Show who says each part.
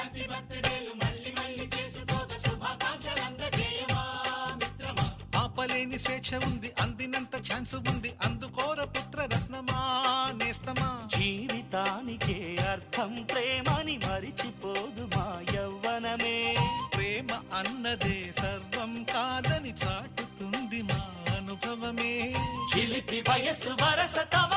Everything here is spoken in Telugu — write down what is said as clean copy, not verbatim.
Speaker 1: హ్యాపీ బర్త్డేలు మళ్ళీ మళ్ళీ చేసుకోక శుభాకాంక్షలందజేయమా మిత్రమా.
Speaker 2: ఆపలేని స్వేచ్ఛ ఉంది, అందినంత ఛాన్స్ ఉంది, అందుకోర పుత్ర రత్నమా నేస్తమా.
Speaker 3: జీవితానికే అర్థం ప్రేమని మరిచిపోదు మా యవ్వనమే.
Speaker 2: ప్రేమ అన్నదే సర్వం కాదని చాటుతుంది మా అనుభవమే.
Speaker 1: చిలిపి వయస్సు వరస తమ